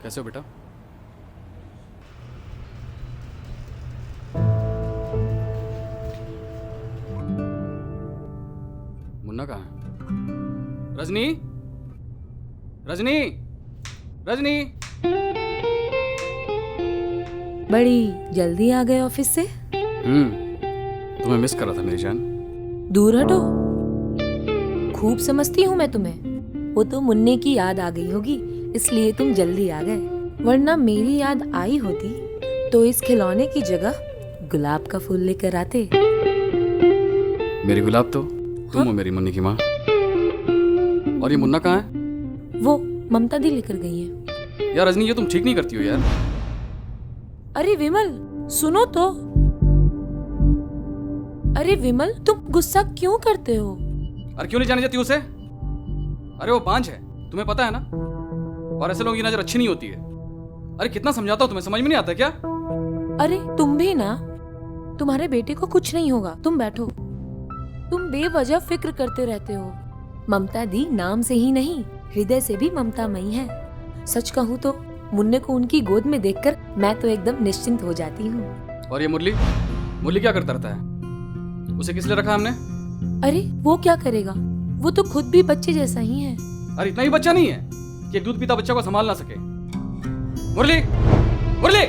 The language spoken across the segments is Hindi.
कैसे हो बेटा? मुन्ना कहाँ है? रजनी, रजनी, रजनी। बड़ी जल्दी आ गए ऑफिस से। तुम्हें मिस कर रहा था मेरी जान। दूर हटो, खूब समझती हूँ मैं तुम्हें। वो तो मुन्ने की याद आ गई होगी, इसलिए तुम जल्दी आ गए। वरना मेरी याद आई होती तो इस खिलौने की जगह गुलाब का फूल लेकर आते। मेरी गुलाब तो तुम हो मेरी मुन्नी की माँ। और ये मुन्ना कहाँ है? वो ममता दी लेकर गई है। यार रजनी, ये तुम ठीक नहीं करती हो यार। अरे विमल, सुनो तो। अरे विमल, तुम गुस्सा क्यों करते हो? अरे क्यों नहीं जाने देती उसे? अरे वो बांझ है, तुम्हें पता है ना। और ऐसे लोगों की नजर अच्छी नहीं होती है। अरे कितना समझाता हूँ, तुम्हें समझ में नहीं आता क्या? अरे तुम भी ना। तुम्हारे बेटे को कुछ नहीं होगा, तुम बैठो। तुम बेवजह फिक्र करते रहते हो। ममता दी नाम से ही नहीं, हृदय से भी ममतामयी है। सच कहूँ तो मुन्ने को उनकी गोद में देखकर मैं तो एकदम निश्चिंत हो जाती हूँ। और ये मुरली, मुरली क्या करता रहता है? उसे किस लिए रखा हमने? अरे वो क्या करेगा, वो तो खुद भी बच्चे जैसा ही है। अरे इतना ही बच्चा नहीं है कि एक दूध पीता बच्चा को संभाल ना सके। मुरली, मुरली,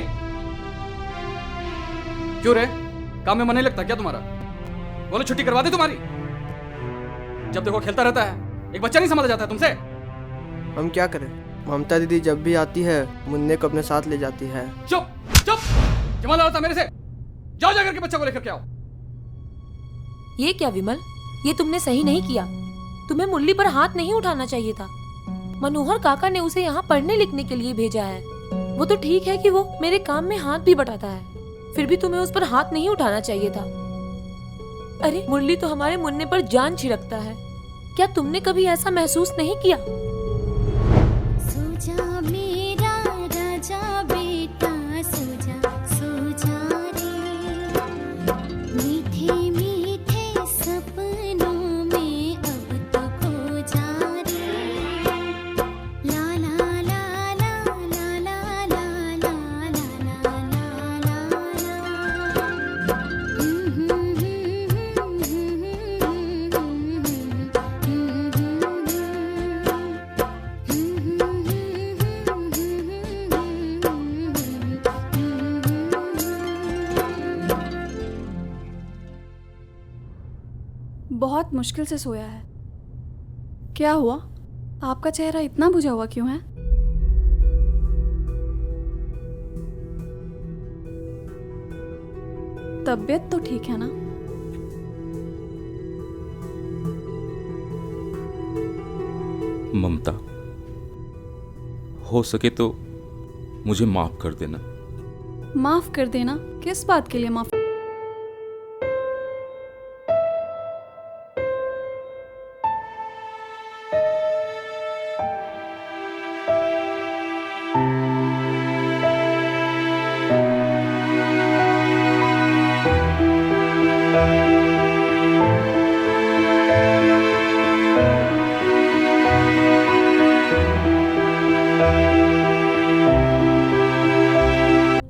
क्यों रे? काम में मन नहीं लगता क्या तुम्हारा? बोलो छुट्टी करवा दे तुम्हारी। जब देखो खेलता रहता है, एक बच्चा नहीं संभाला जाता है तुमसे। हम क्या करें, ममता दीदी जब भी आती है मुन्ने को अपने साथ ले जाती है। चुप चुप, क्या लड़ा था मेरे से? जाओ जाकर के बच्चा को लेकर के आओ। ये क्या विमल, ये तुमने सही नहीं किया। तुम्हें मुरली पर हाथ नहीं उठाना चाहिए था। मनोहर काका ने उसे यहाँ पढ़ने लिखने के लिए भेजा है। वो तो ठीक है कि वो मेरे काम में हाथ भी बटाता है, फिर भी तुम्हें उस पर हाथ नहीं उठाना चाहिए था। अरे मुरली तो हमारे मुन्ने पर जान छिड़कता है। क्या तुमने कभी ऐसा महसूस नहीं किया? सोजा मेरा राजा बेटा, सोजा सोजा रे, मीठे मीठे सपनों में अब तो खो जा रे। ला ला ला ला ला ला ला ला ला बहुत मुश्किल से सोया है। क्या हुआ, आपका चेहरा इतना बुझा हुआ क्यों है? तबीयत तो ठीक है ना? ममता, हो सके तो मुझे माफ कर देना। माफ कर देना? किस बात के लिए माफ?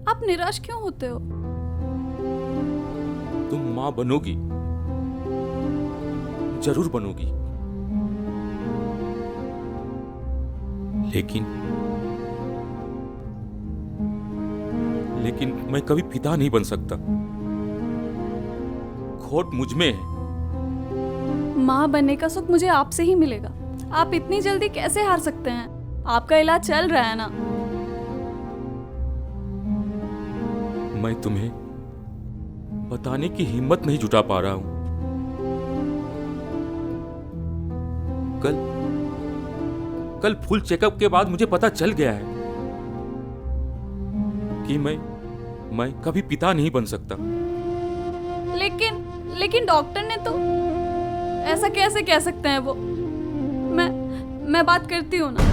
आप निराश क्यों होते हो? तुम माँ बनोगी, जरूर बनोगी, लेकिन मैं कभी पिता नहीं बन सकता। खोट मुझ में है। माँ बनने का सुख मुझे आपसे ही मिलेगा। आप इतनी जल्दी कैसे हार सकते हैं? आपका इलाज चल रहा है ना। मैं तुम्हें बताने की हिम्मत नहीं जुटा पा रहा हूं। कल फुल चेकअप के बाद मुझे पता चल गया है कि मैं कभी पिता नहीं बन सकता। लेकिन डॉक्टर ने तो ऐसा कैसे कह सकते हैं वो? मैं बात करती हूँ ना।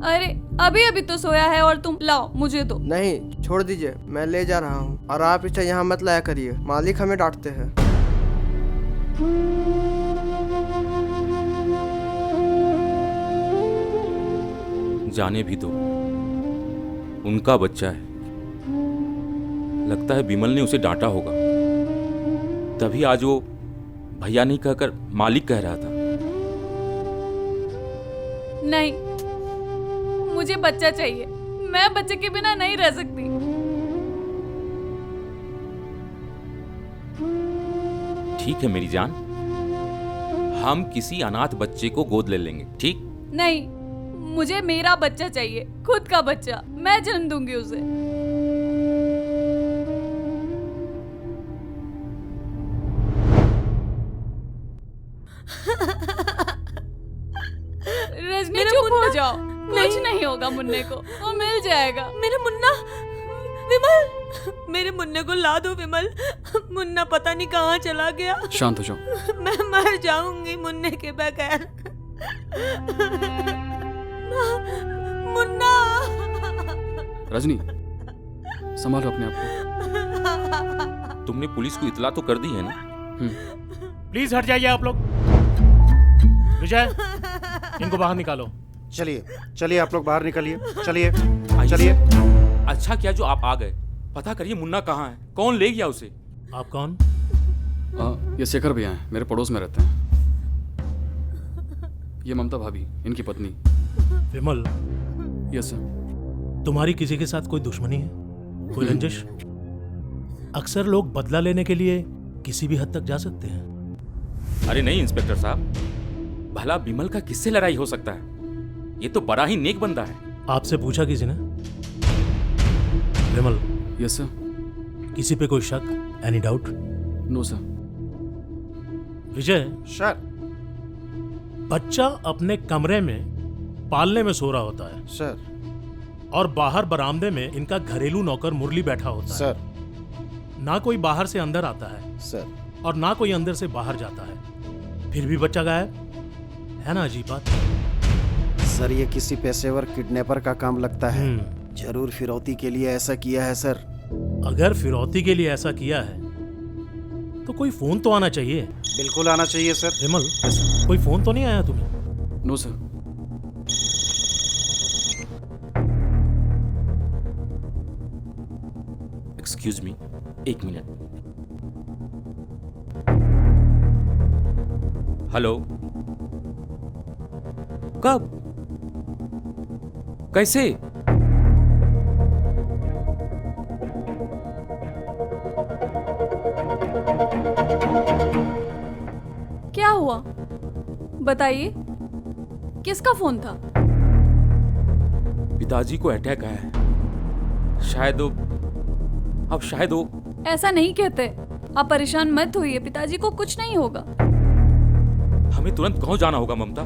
अरे अभी तो सोया है और तुम लाओ मुझे दो। नहीं, छोड़ दीजिए, मैं ले जा रहा हूँ। और आप इसे यहाँ मत लाया करिए, मालिक हमें डांटते हैं। जाने भी दो, उनका बच्चा है। लगता है विमल ने उसे डांटा होगा, तभी आज वो भैया नहीं कहकर मालिक कह रहा था। नहीं, मुझे बच्चा चाहिए। मैं बच्चे के बिना नहीं रह सकती। ठीक है मेरी जान, हम किसी अनाथ बच्चे को गोद ले लेंगे, ठीक? नहीं, मुझे मेरा बच्चा चाहिए, खुद का बच्चा। मैं जन्म दूंगी उसे। रजनी चुप हो जाओ। कुछ नहीं होगा मुन्ने को, वो मिल जाएगा। मेरा मुन्ना, विमल, मेरे मुन्ने को ला दो विमल। मुन्ना पता नहीं कहाँ चला गया। शांत हो जाओ। मैं मर जाऊंगी मुन्ने के बगैर। मुन्ना। रजनी, संभालो अपने आप को। तुमने पुलिस को इतला तो कर दी है ना? प्लीज हट जाइए आप लोग। विजय, इनको बाहर निकालो। चलिए चलिए, आप लोग बाहर निकलिए। चलिए आइए। चलिए। अच्छा किया जो आप आ गए। पता करिए मुन्ना कहाँ है, कौन ले गया उसे? आप कौन? ये शेखर भैया हैं, मेरे पड़ोस में रहते हैं। ये ममता भाभी, इनकी पत्नी। विमल, यस सर। तुम्हारी किसी के साथ कोई दुश्मनी है, कोई रंजिश? अक्सर लोग बदला लेने के लिए किसी भी हद तक जा सकते हैं। अरे नहीं इंस्पेक्टर साहब, भला विमल का किससे लड़ाई हो सकता है? ये तो बड़ा ही नेक बंदा है। आपसे पूछा किसी ने? Vimal, yes sir. किसी पे कोई शक, any doubt? No sir. Vijay, sir. बच्चा अपने कमरे में पालने में सो रहा होता है सर। और बाहर बरामदे में इनका घरेलू नौकर मुरली बैठा होता है। सर। ना कोई बाहर से अंदर आता है सर। और ना कोई अंदर से बाहर जाता है, फिर भी बच्चा गायब है ना? अजीब बात। सर, ये किसी पेशेवर किडनैपर का काम लगता है। हम्म। जरूर फिरौती के लिए ऐसा किया है सर। अगर फिरौती के लिए ऐसा किया है तो कोई फोन तो आना चाहिए। बिल्कुल आना चाहिए सर। विमल, कोई फोन तो नहीं आया तुम्हें? No sir. एक्सक्यूज मी, एक मिनट। हेलो, कब, कैसे? क्या हुआ बताइए, किसका फोन था? पिताजी को अटैक आया है। शायद वो ऐसा नहीं कहते। आप परेशान मत होइए, पिताजी को कुछ नहीं होगा। हमें तुरंत गांव जाना होगा ममता।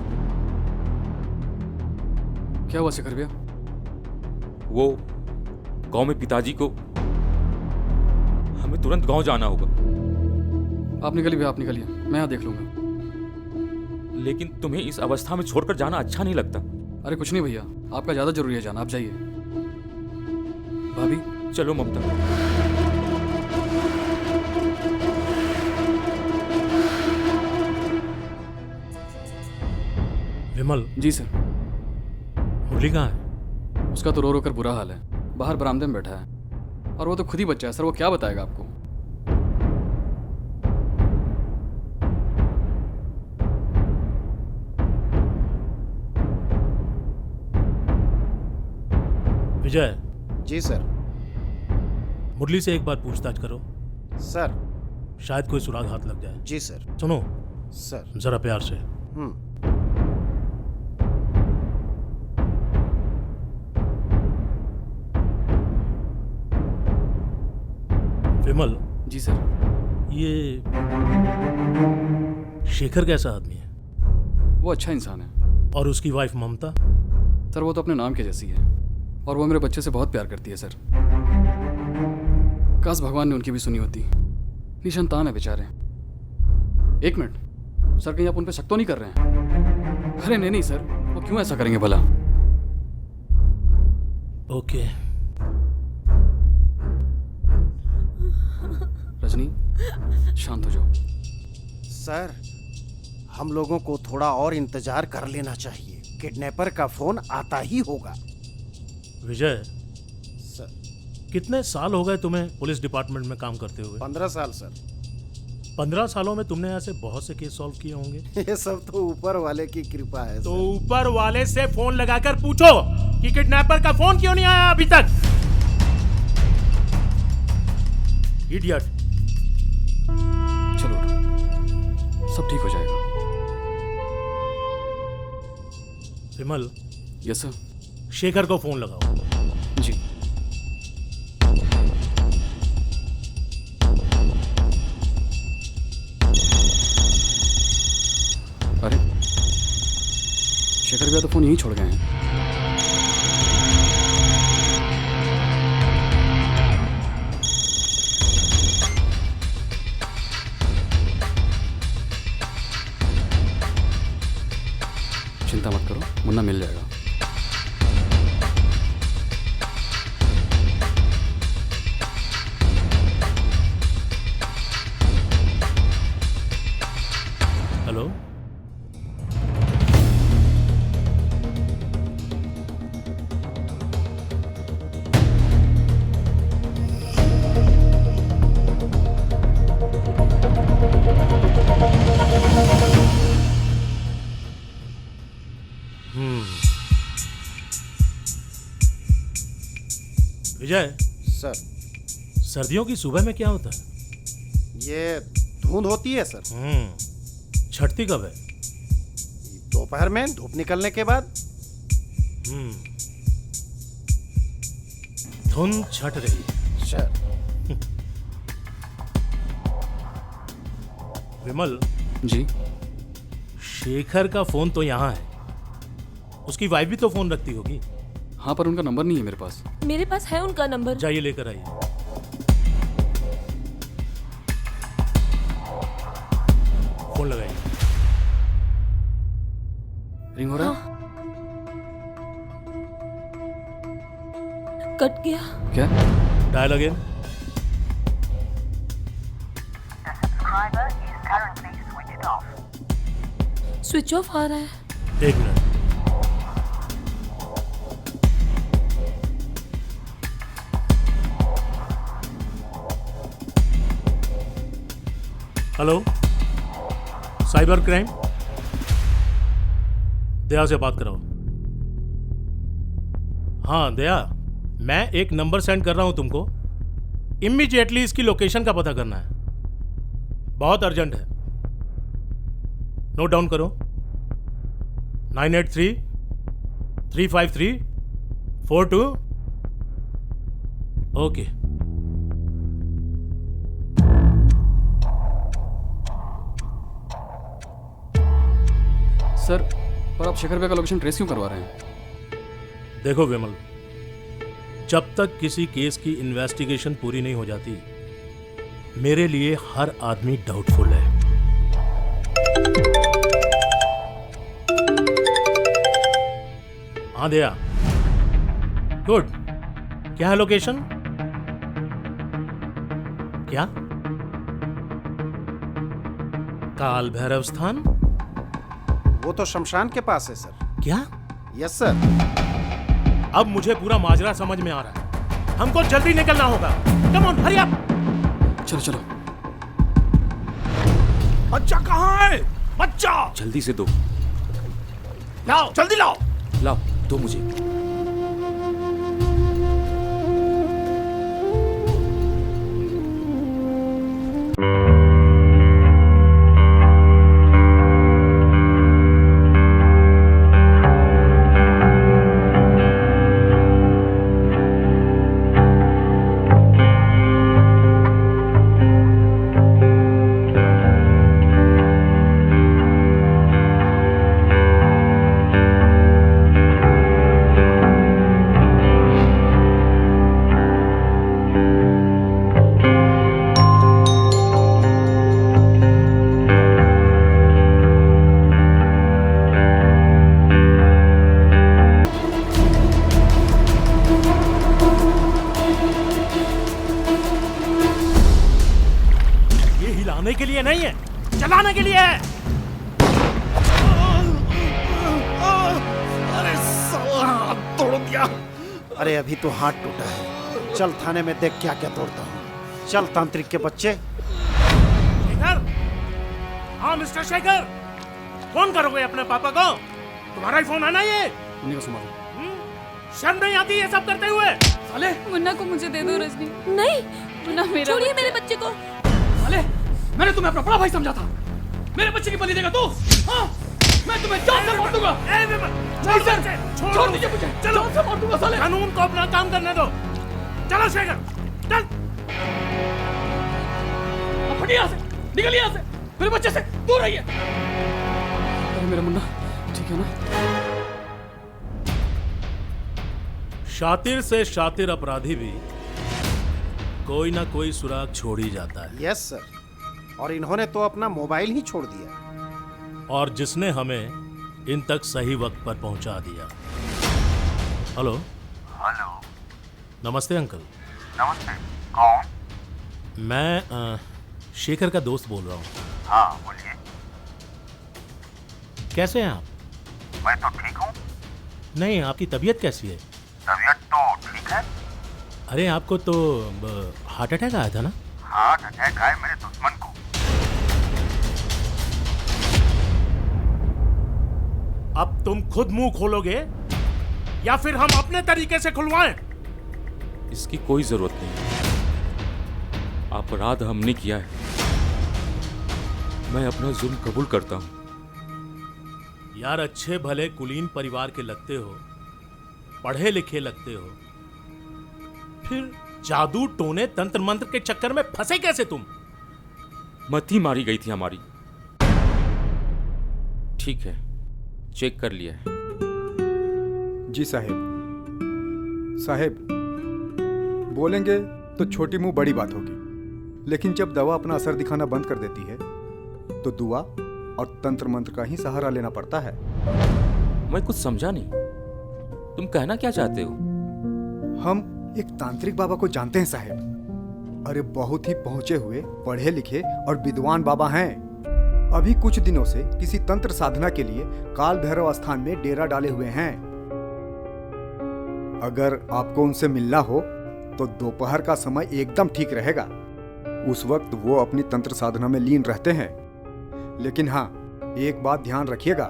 क्या हुआ शेखर भैया? वो गांव में पिताजी को, हमें तुरंत गांव जाना होगा। आप निकलिए भैया, आप निकलिए, मैं यहाँ देख लूंगा। लेकिन तुम्हें इस अवस्था में छोड़कर जाना अच्छा नहीं लगता। अरे कुछ नहीं भैया, आपका ज्यादा जरूरी है जाना, आप जाइए। भाभी चलो ममता। विमल, जी सर। मुरली कहाँ है? उसका तो रो रो कर बुरा हाल है, बाहर बरामदे में बैठा है। और वो तो खुद ही बच्चा है सर, वो क्या बताएगा आपको? विजय, जी सर। मुरली से एक बार पूछताछ करो, सर। शायद कोई सुराग हाथ लग जाए। जी सर। सुनो सर। जरा प्यार से। विमल। जी सर। ये शेखर कैसा आदमी है? वो अच्छा इंसान है। और उसकी वाइफ ममता? सर वो तो अपने नाम के जैसी है, और वो मेरे बच्चे से बहुत प्यार करती है सर। काश भगवान ने उनकी भी सुनी होती। निशंतान है बेचारे। एक मिनट सर, कहीं आप उन पे शक तो नहीं कर रहे हैं? अरे नहीं सर, वो क्यों ऐसा करेंगे भला? ओके। रजनी शांत हो जाओ। सर, हम लोगों को थोड़ा और इंतजार कर लेना चाहिए। किडनैपर का फोन आता ही होगा। विजय, सर कितने साल हो गए तुम्हें पुलिस डिपार्टमेंट में काम करते हुए? 15 साल सर। 15 सालों में तुमने ऐसे बहुत से केस सॉल्व किए होंगे। ये सब तो ऊपर वाले की कृपा है तो सर। ऊपर वाले से फोन लगाकर पूछो कि किडनैपर का फोन क्यों नहीं आया अभी तक। इडियट। चलो उठो, सब ठीक हो जाएगा। विमल, यस सर। शेखर को फोन लगाओ। जी। अरे शेखर भैया तो फोन यहीं छोड़ गए हैं। चिंता मत करो, मुन्ना मिल जाएगा। हेलो, विजय, सर सर्दियों की सुबह में क्या होता है? ये धुंध होती है सर। छठती कब है? दोपहर में धूप निकलने के बाद। धुंध छट रही है। सर विमल जी। शेखर का फोन तो यहाँ है, उसकी वाइफ भी तो फोन रखती होगी। हाँ पर उनका नंबर नहीं है मेरे पास। मेरे पास है उनका नंबर। जाइए लेकर आइए। फोन लगाइए। रिंग हो रहा है? कट गया। क्या? Dial again. स्विच ऑफ आ रहा है। 1 मिनट। हेलो, साइबर क्राइम, दया से बात कराओ। हाँ दया, मैं एक नंबर सेंड कर रहा हूं तुमको। इमीडिएटली इसकी लोकेशन का पता करना है, बहुत अर्जेंट है। नोट डाउन करो। 98335342। ओके। सर पर आप शेखर भैया का लोकेशन ट्रेस क्यों करवा रहे हैं? देखो विमल, जब तक किसी केस की इन्वेस्टिगेशन पूरी नहीं हो जाती, मेरे लिए हर आदमी डाउटफुल है। हाँ दया, गुड। क्या है लोकेशन? क्या? काल भैरव स्थान? वो तो शमशान के पास है सर। क्या? Yes sir. अब मुझे पूरा माजरा समझ में आ रहा है। हमको जल्दी निकलना होगा। Come on, hurry up. चलो चलो। बच्चा कहाँ है? बच्चा जल्दी से दो। लाओ, जल्दी लाओ। लाओ, दो मुझे। हिलाने के लिए नहीं है, चलाने के लिए है। दिया। अरे अभी तो हाथ टूटा है, चल थाने में देख क्या क्या तोड़ता हूँ। चल तांत्रिक के बच्चे। शेखर, हाँ मिस्टर शेखर, फोन करोगे अपने पापा को? तुम्हारा ही फोन है ना ये? उन्हीं को संभालो। शर्म नहीं आती ये सब करते हुए? साले, मुन्ना को मुझे दे दो रजनी। नहीं, मुन्ना मेरा छोड़िए बच्चा। मेरे बच्चे को। साले, मैंने तुम्हें अपना बड़ा भाई समझा था। मेरे बच्चे की बलि देगा तू? हाँ? मैं तुम्हें जान से मार दूंगा। ए विमल, नहीं सर, छोड़ दीजिए मुझे। चलो, जान से मार दूंगा साले। कानून को अपना काम करने दो। चलो शेखर, चल। अब हटिए यहाँ से, निकलिए यहाँ से, मेरे बच्चे से दूर रहिए। अरे मेरा मुन्ना, ठीक है ना? शातिर से शातिर अपराधी भी कोई ना कोई सुराग छोड़ ही जाता है। यस सर, और इन्होंने तो अपना मोबाइल ही छोड़ दिया। और जिसने हमें इन तक सही वक्त पर पहुंचा दिया। हेलो। हेलो। नमस्ते अंकल। नमस्ते, कौन? मैं शेखर का दोस्त बोल रहा हूँ। हाँ बोलिए। कैसे हैं आप? मैं तो ठीक हूँ। नहीं, आपकी तबीयत कैसी है? तबीयत तो ठीक है। अरे आपको तो हार्ट अटैक आया था ना? हार्ट अटैक आए मेरे दुश्मन को। अब तुम खुद मुंह खोलोगे या फिर हम अपने तरीके से खुलवाएं? इसकी कोई जरूरत नहीं। अपराध हमने किया है, मैं अपना जुर्म कबूल करता हूं। यार, अच्छे भले कुलीन परिवार के लगते हो, पढ़े लिखे लगते हो, फिर जादू टोने तंत्र मंत्र के चक्कर में फंसे कैसे तुम? मती मारी गई थी हमारी। ठीक है, चेक कर लिया है। जी साहेब। साहेब, बोलेंगे तो छोटी मुंह बड़ी बात होगी, लेकिन जब दवा अपना असर दिखाना बंद कर देती है तो दुआ और तंत्र मंत्र का ही सहारा लेना पड़ता है। मैं कुछ समझा नहीं, तुम कहना क्या चाहते हो? हम एक तांत्रिक बाबा को जानते हैं साहेब। अरे बहुत ही पहुंचे हुए, पढ़े लिखे और विद्वान बाबा हैं। अभी कुछ दिनों से किसी तंत्र साधना के लिए काल भैरव स्थान में डेरा डाले हुए हैं। अगर आपको उनसे मिलना हो तो दोपहर का समय एकदम ठीक रहेगा। उस वक्त वो अपनी तंत्र साधना में लीन रहते हैं। लेकिन हाँ, एक बात ध्यान रखिएगा,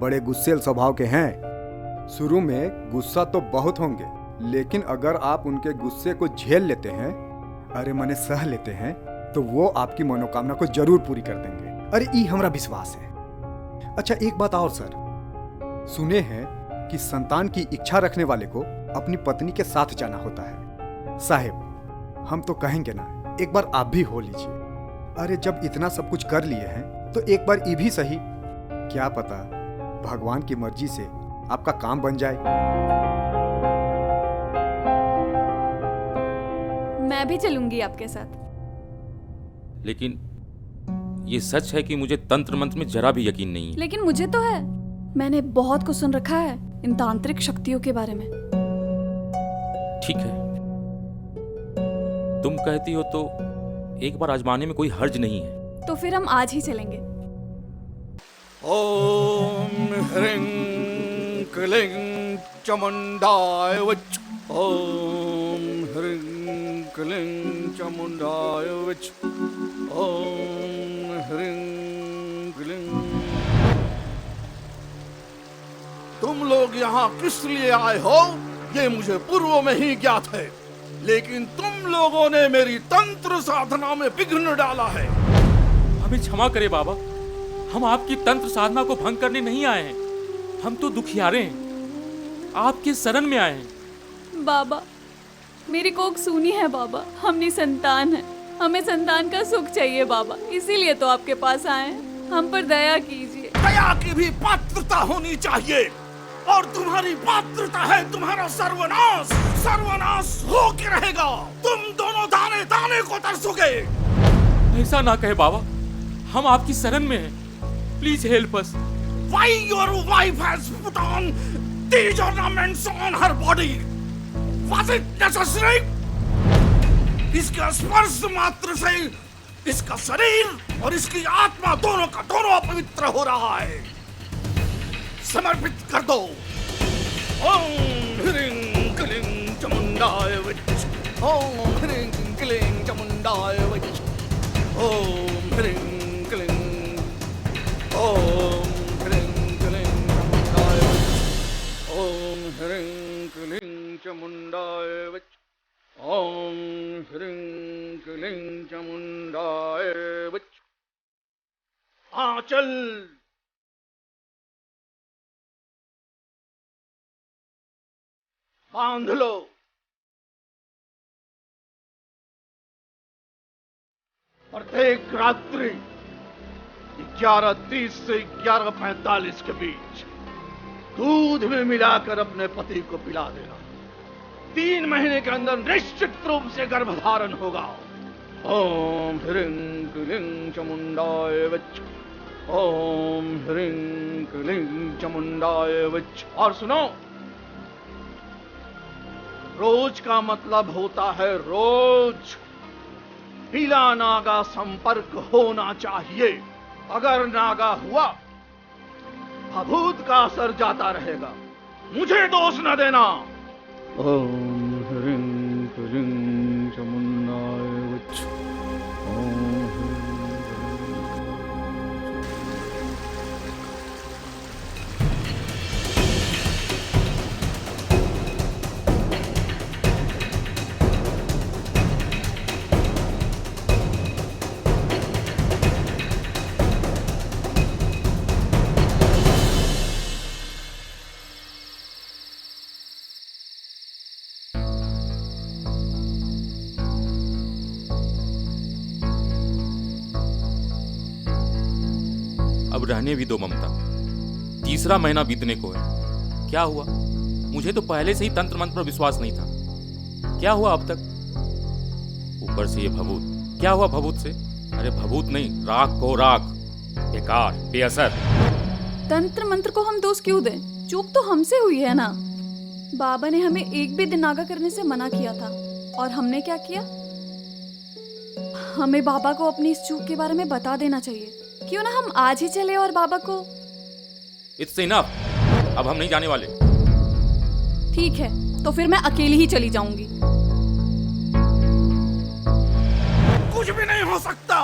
बड़े गुस्सेल स्वभाव के हैं। शुरू में गुस्सा तो बहुत होंगे, लेकिन अगर आप उनके गुस्से को झेल लेते हैं, अरे मने सह लेते हैं, तो वो आपकी मनोकामना को जरूर पूरी कर देंगे। अरे ई हमरा विश्वास है। अच्छा एक बात और सर, सुने हैं कि संतान की इच्छा रखने वाले को अपनी पत्नी के साथ जाना होता है। साहेब, हम तो कहेंगे ना, एक बार आप भी हो लीजिए। अरे जब इतना सब कुछ कर लिए हैं तो एक बार ये भी सही, क्या पता भगवान की मर्जी से आपका काम बन जाए। मैं भी चलूंगी आपके साथ। लेकिन ये सच है कि मुझे तंत्र मंत्र में जरा भी यकीन नहीं है। लेकिन मुझे तो है। मैंने बहुत कुछ सुन रखा है इन तांत्रिक शक्तियों के बारे में। ठीक है, तुम कहती हो तो एक बार आजमाने में कोई हर्ज नहीं है। तो फिर हम आज ही चलेंगे। ओम ह्रीं क्लीं चामुंडाय वच। ओम ह्रीं क्लीं चामुंडाय वच। ओम ह्रीं क्लीं। तुम लोग यहाँ किस लिए आए हो ये मुझे पूर्व में ही ज्ञात है, लेकिन तुम लोगों ने मेरी तंत्र साधना में विघ्न डाला है। हमें क्षमा करें बाबा, हम आपकी तंत्र साधना को भंग करने नहीं आए हैं। हम तो दुखियारे हैं, आपके शरण में आए हैं। बाबा, मेरी कोख सूनी है बाबा, हम निसंतान हैं। हमें संतान का सुख चाहिए बाबा, इसीलिए तो आपके पास आए हैं। हम पर दया कीजिए। दया की भी पात्रता होनी चाहिए, और तुम्हारी पात्रता है तुम्हारा सर्वनाश। सर्वनाश हो के रहेगा। तुम दोनों दाने दाने को तरसोगे। ऐसा ना कहे बाबा, हम आपकी शरण में हैं। Please help us. Why your wife has put on these ornaments on her body? Was it necessary? इसके स्पर्श मात्र से इसका शरीर और इसकी आत्मा दोनों का दोनों अपवित्र हो रहा है। समर्पित कर दो। ओम ह्रीं चामुंडाय विच ओम ह्रीं क्लीं चामुंडाय विच ओम ह्रीं क्लीं ओम ह्रीं क्लीं चामुंडाय विच ओम ह्रीं क्लीं चामुंडाय विच ओम ह्रीं क्लीं चामुंडाय विच। हाँ चल। बांध लो। प्रत्येक रात्रि 11:30 से 11:45 के बीच दूध में मिलाकर अपने पति को पिला देना। 3 महीने के अंदर निश्चित रूप से गर्भधारण होगा। ओम ह्रीं क्लीं चामुंडाय विच ओम ह्रीं क्लीं चामुंडाय विच। और सुनो, रोज का मतलब होता है रोज। पीला नागा संपर्क होना चाहिए। अगर नागा हुआ भभूत का असर जाता रहेगा। मुझे दोष न देना। ओम ह्रीं क्लीं चामुंडाय विच ओम अब रहने भी दो ममता, 3रा महीना बीतने को है। क्या हुआ? मुझे तो पहले से ही तंत्र मंत्र पर विश्वास नहीं था। क्या हुआ अब तक? ऊपर से ये भभूत। क्या हुआ भभूत से? अरे भभूत नहीं, राख को राख, बेकार, बेअसर। तंत्र मंत्र को हम दोष क्यों दें? चूक तो हमसे हुई है ना। बाबा ने हमें एक भी दिन नागा करने से मना किया था और हमने क्या किया? हमें बाबा को अपनी इस चूक के बारे में बता देना चाहिए। क्यों ना हम आज ही चले और बाबा को। It's enough. अब हम नहीं जाने वाले। ठीक है, तो फिर मैं अकेली ही चली जाऊंगी। कुछ भी नहीं हो सकता।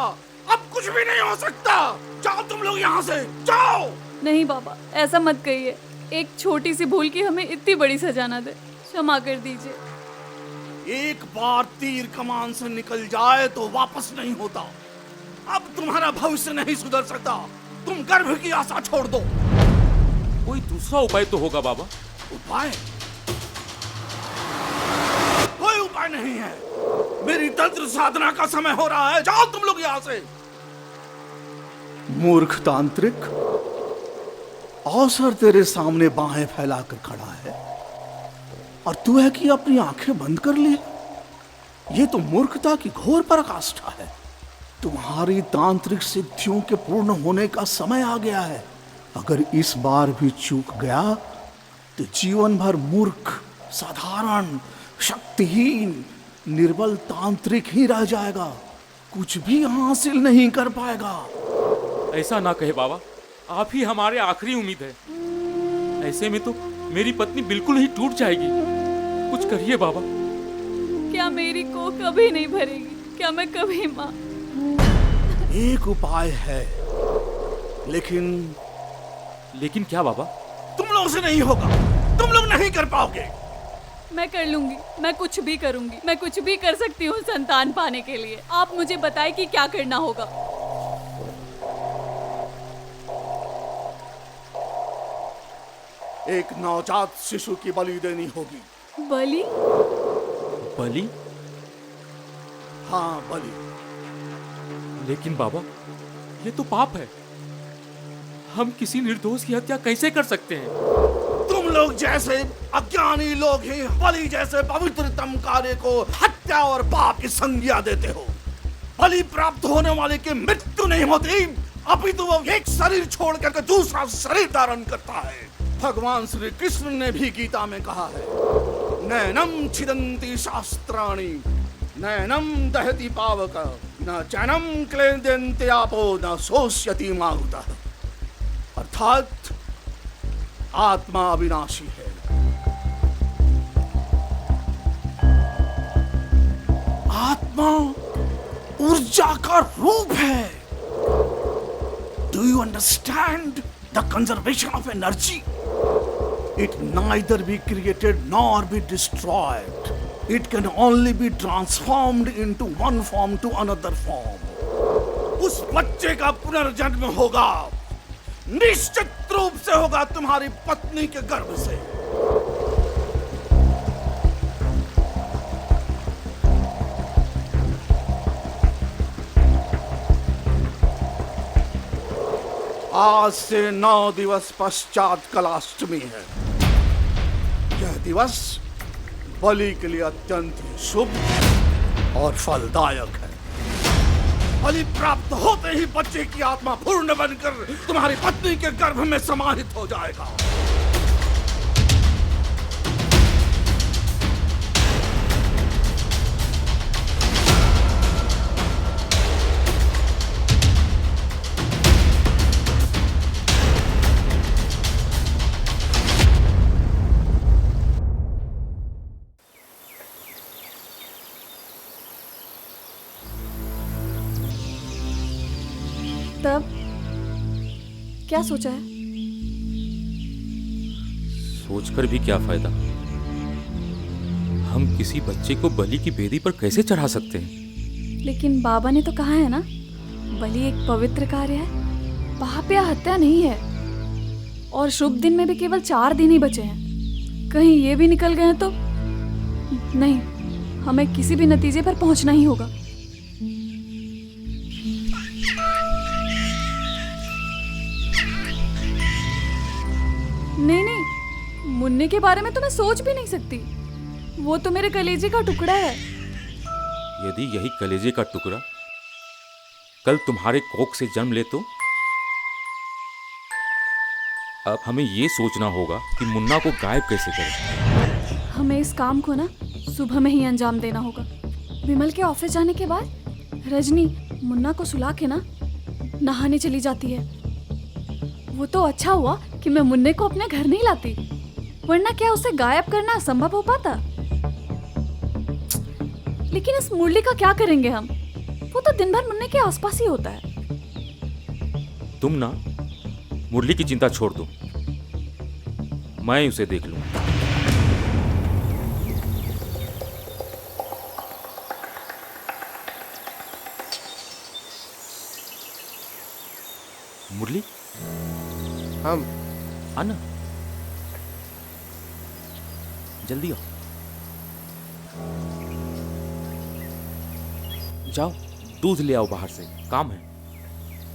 अब कुछ भी नहीं हो सकता। जाओ तुम लोग यहाँ से, जाओ। नहीं बाबा, ऐसा मत कहिए। एक छोटी सी भूल की हमें इतनी बड़ी सजा न दे। क्षमा कर दीजिए। एक बार तीर कमान से निकल जाए तो वापस नहीं होता। अब तुम्हारा भविष्य नहीं सुधर सकता। तुम गर्भ की आशा छोड़ दो। कोई दूसरा उपाय तो होगा बाबा। उपाय? कोई उपाय नहीं है। मेरी तंत्र साधना का समय हो रहा है। जाओ तुम लोग यहाँ से। मूर्ख तांत्रिक, अवसर तेरे सामने बाहें फैलाकर खड़ा है और तू है कि अपनी आंखें बंद कर ली। ये तो मूर्खता की घोर पराकाष्ठा है। तुम्हारी तांत्रिक सिद्धियों के पूर्ण होने का समय आ गया है। अगर इस बार भी चूक गया तो जीवन भर मूर्ख, साधारण, शक्तिहीन, निर्बल तांत्रिक ही रह जाएगा। कुछ भी हासिल नहीं कर पाएगा। ऐसा ना कहे बाबा, आप ही हमारे आखिरी उम्मीद है। ऐसे में तो मेरी पत्नी बिल्कुल ही टूट जाएगी। कुछ करिए बाबा। क्या मेरी को कभी नहीं भरेगी? क्या मैं कभी माँ? एक उपाय है, लेकिन क्या बाबा? तुम लोगों से नहीं होगा। तुम लोग नहीं कर पाओगे। मैं कर लूंगी। मैं कुछ भी करूंगी। मैं कुछ भी कर सकती हूँ संतान पाने के लिए। आप मुझे बताएं कि क्या करना होगा। एक नवजात शिशु की बलि देनी होगी। बलि? बलि? हाँ, बलि। लेकिन बाबा, ये तो पाप है। हम किसी निर्दोष की हत्या कैसे कर सकते हैं? तुम लोग जैसे अज्ञानी लोग ही बलि जैसे पवित्रतम कार्य को हत्या और पाप की संज्ञा देते हो। बलि प्राप्त होने वाले की मृत्यु नहीं होती, अपितु वो एक शरीर छोड़ करके दूसरा शरीर धारण करता है। भगवान श्री कृष्ण ने भी गीता में कहा है, नैनम छिदन्ति शास्त्राणि नैनम दहति पावक न चैनम क्लेदन्ति आपो न शोष्यति मारुतः। अर्थात आत्मा अविनाशी है। ऊर्जा का रूप है। Do you understand the conservation of energy? It neither be created nor be destroyed, it can only be transformed into one form to another form. उस बच्चे का पुनर्जन्म होगा, निश्चित रूप से होगा तुम्हारी पत्नी के गर्भ से। आज से 9 दिवस पश्चात कलाष्टमी है। यह दिवस बलि के लिए अत्यंत शुभ और फलदायक है। बलि प्राप्त होते ही बच्चे की आत्मा पूर्ण बनकर तुम्हारी पत्नी के गर्भ में समाहित हो जाएगा। तब क्या सोचा है? सोचकर भी क्या फायदा? हम किसी बच्चे को बलि की बेदी पर कैसे चढ़ा सकते हैं? लेकिन बाबा ने तो कहा है ना, बलि एक पवित्र कार्य है, पाप या हत्या नहीं है। और शुभ दिन में भी केवल 4 दिन ही बचे हैं। कहीं ये भी निकल गए तो नहीं, हमें किसी भी नतीजे पर पहुंचना ही होगा। नहीं नहीं, मुन्ने के बारे में तो मैं सोच भी नहीं सकती। वो तो मेरे कलेजे का टुकड़ा है। यदि यही कलेजे का टुकड़ा कल तुम्हारे कोख से जन्म ले तो? अब हमें ये सोचना होगा कि मुन्ना को गायब कैसे करें। हमें इस काम को ना सुबह में ही अंजाम देना होगा। विमल के ऑफिस जाने के बाद रजनी मुन्ना को सुला के ना नहाने चली जाती है। वो तो अच्छा हुआ कि मैं मुन्ने को अपने घर नहीं लाती, वरना क्या उसे गायब करना असंभव हो पाता। लेकिन इस मुरली का क्या करेंगे हम? वो तो दिन भर मुन्ने के आसपास ही होता है। तुम ना मुरली की चिंता छोड़ दो, मैं उसे देख लूंगा। मुरली, हम आना, जल्दी आओ। जाओ दूध ले आओ बाहर से, काम है।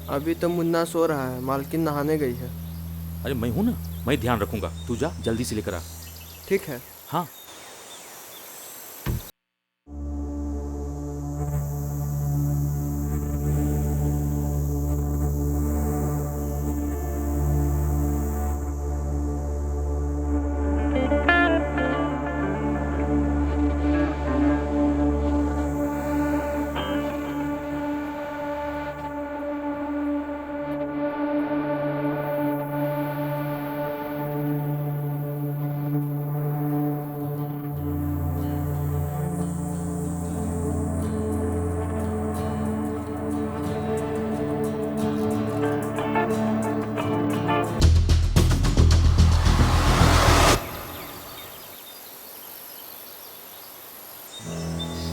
अभी तो मुन्ना सो रहा है, मालकिन नहाने गई है। अरे मैं हूं ना, मैं ध्यान रखूंगा। तू जा जल्दी से लेकर आ। ठीक है। हाँ।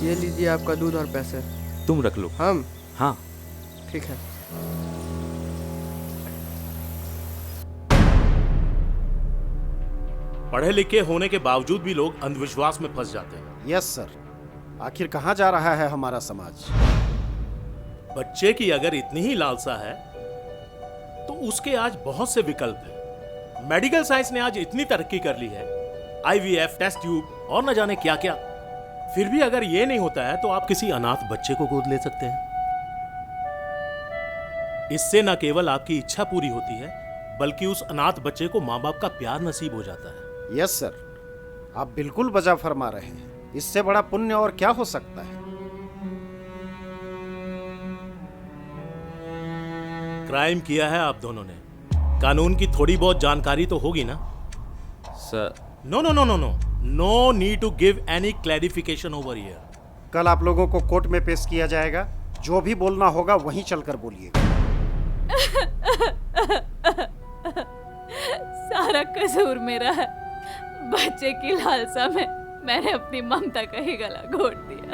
ये लीजिए आपका दूध और पैसे। तुम रख लो। हम? हाँ ठीक है। पढ़े लिखे होने के बावजूद भी लोग अंधविश्वास में फंस जाते हैं। Yes sir. आखिर कहाँ जा रहा है हमारा समाज? बच्चे की अगर इतनी ही लालसा है तो उसके आज बहुत से विकल्प हैं। मेडिकल साइंस ने आज इतनी तरक्की कर ली है, आईवीएफ, टेस्ट ट्यूब और न जाने क्या क्या। फिर भी अगर ये नहीं होता है तो आप किसी अनाथ बच्चे को गोद ले सकते हैं। इससे न केवल आपकी इच्छा पूरी होती है, बल्कि उस अनाथ बच्चे को माँ बाप का प्यार नसीब हो जाता है। यस सर, आप बिल्कुल वजह फरमा रहे हैं। इससे बड़ा पुण्य और क्या हो सकता है? क्राइम किया है आप दोनों ने, कानून की थोड़ी बहुत जानकारी तो होगी ना? Sir no no no no no no need to give any clarification over here. कल आप लोगों को कोर्ट में पेश किया जाएगा जो भी बोलना होगा वहीं चलकर बोलिएगा। सारा कसूर मेरा है। बच्चे की लालसा में मैंने अपनी ममता का ही गला घोट दिया।